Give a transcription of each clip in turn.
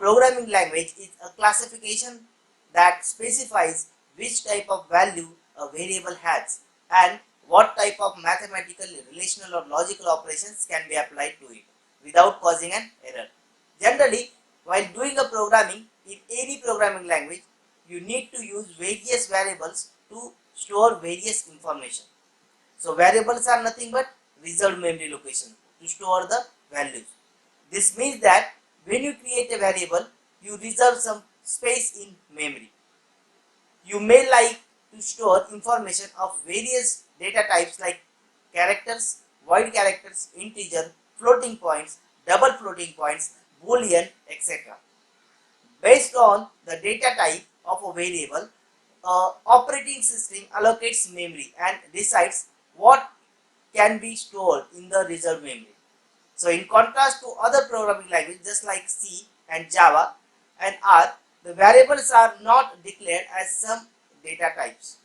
programming language is a classification that specifies which type of value a variable has and what type of mathematical, relational or logical operations can be applied to it without causing an error. Generally, while doing a programming in any programming language, you need to use various variables to store various information. So variables are nothing but reserved memory location to store the values. This means that when you create a variable, you reserve some space in memory. You may like to store information of various data types like characters, void characters, integer, floating points, double floating points, boolean, etc. Based on the data type of a variable, operating system allocates memory and decides what can be stored in the reserved memory. So in contrast to other programming languages just like C and Java and R, the variables are not declared as some data types.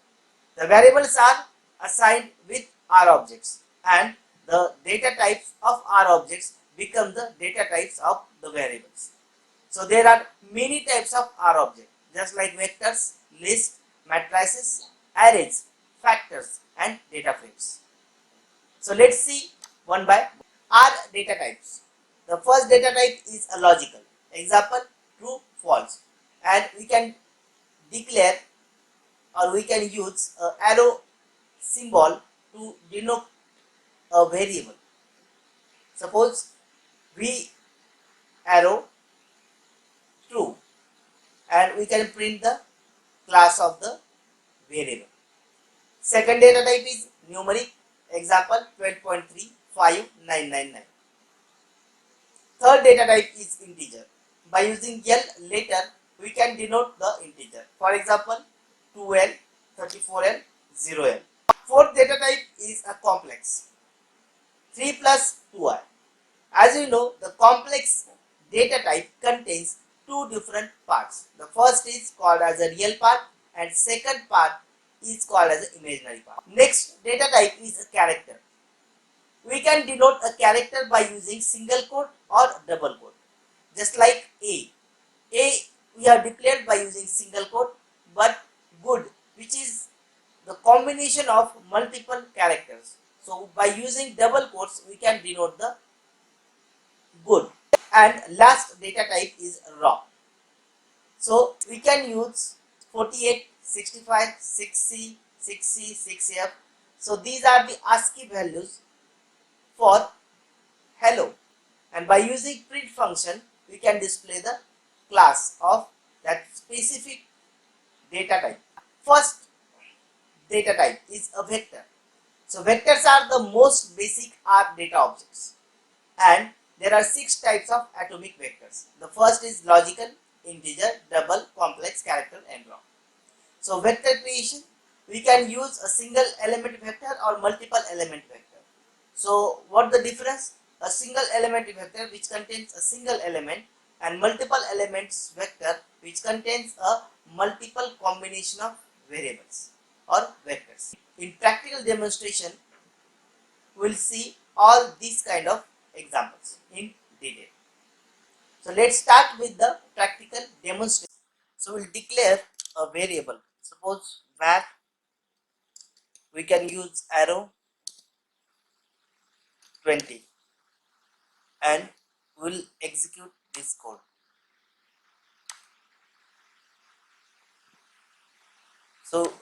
The variables are assigned with R objects and the data types of R objects become the data types of the variables. So there are many types of R objects just like vectors, lists, matrices, arrays, factors and data frames. So let's see one by one. R data types. The first data type is a logical. Example, true, false. And we can declare or we can use a arrow symbol to denote a variable. Suppose we arrow true and we can print the class of the variable. Second data type is numeric. Example 12.35999. Third data type is integer. By using L later, we can denote the integer. For example, 2L, 34L, 0L. Fourth data type is a complex. 3 plus 2i. As you know, the complex data type contains two different parts. The first is called as a real part and second part is called as an imaginary part. Next data type is a character. We can denote a character by using single quote or double quote. Just like A. A we have declared by using single quote, but good, which is the combination of multiple characters. So by using double quotes, we can denote the good. And last data type is raw. So we can use 48, 65, 6C, 6C, 6F. So these are the ASCII values for hello, and by using print function we can display the class of that specific data type. First data type is a vector. So vectors are the most basic R data objects and there are 6 types of atomic vectors. The first is logical, integer, double, complex, character and raw. So vector creation, we can use a single element vector or multiple element vector. So what the difference? A single element vector which contains a single element and multiple elements vector which contains a multiple combination of variables or vectors. In practical demonstration, we will see all these kind of examples in detail. So let's start with the practical demonstration. So we'll declare a variable. Suppose var, we can use arrow 20 and we'll execute this code. So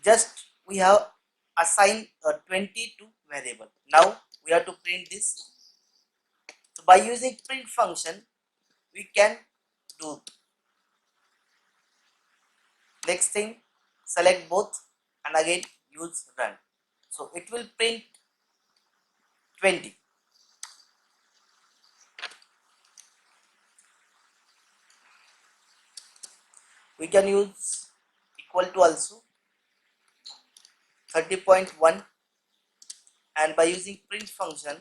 just we have assigned a 20 to variable. Now we have to print this. So by using print function, we can do next thing, select both and again use run. So it will print 20. We can use equal to also 30.1 and by using print function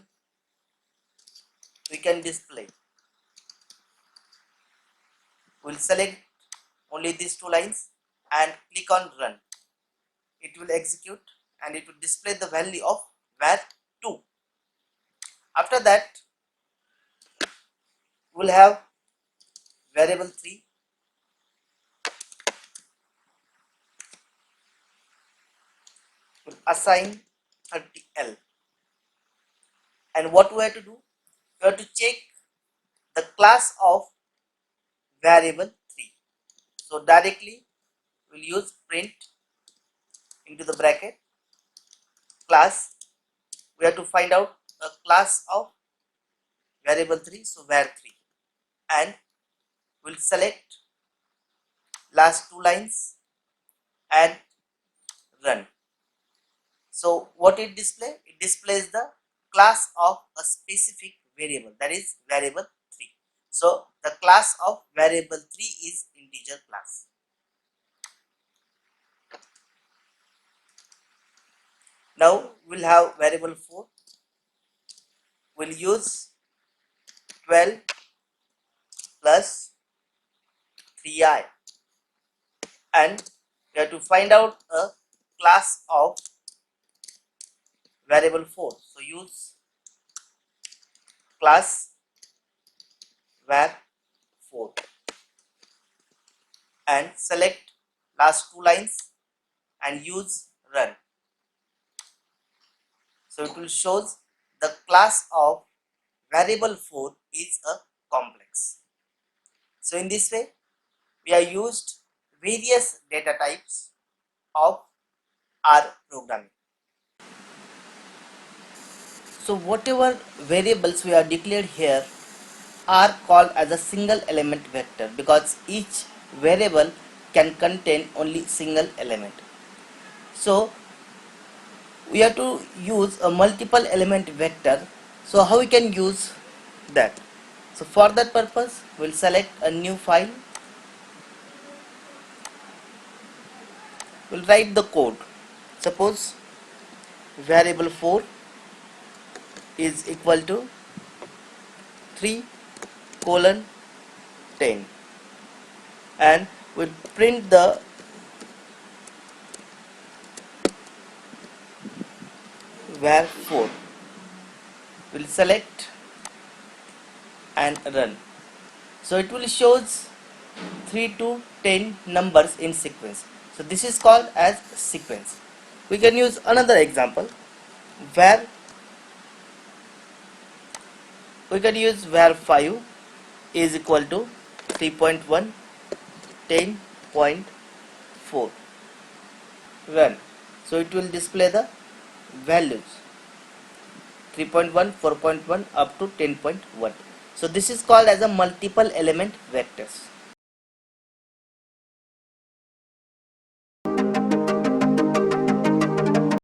we can display. We'll select only these two lines and click on run. It will execute and it will display the value of var2. After that we'll have variable 3 will assign 30L. And what we have to do? We have to check the class of variable 3. So directly we'll use print into the bracket class. We have to find out a class of variable 3, so var 3, and we'll select last two lines and run. So what it displays? It displays the class of a specific variable, that is variable 3. So the class of variable 3 is integer class. Now we'll have variable 4. We'll use 12 plus 3i, and we have to find out a class of variable 4. So use class var 4 and select last two lines and use run. So it will shows the class of variable 4 is a complex. So in this way we have used various data types of our programming. So whatever variables we have declared here are called as a single element vector because each variable can contain only single element. So we have to use a multiple element vector. So how we can use that? So for that purpose we'll select a new file. We'll write the code. Suppose variable 4 is equal to 3 colon 10, and we'll print the var 4. We'll select and run. So it will shows 3 to 10 numbers in sequence. So this is called as sequence. We can use another example where we can use var 5 is equal to 3.1 10.4. Run. So it will display the values 3.1 4.1 up to 10.1. So this is called as a multiple element vectors.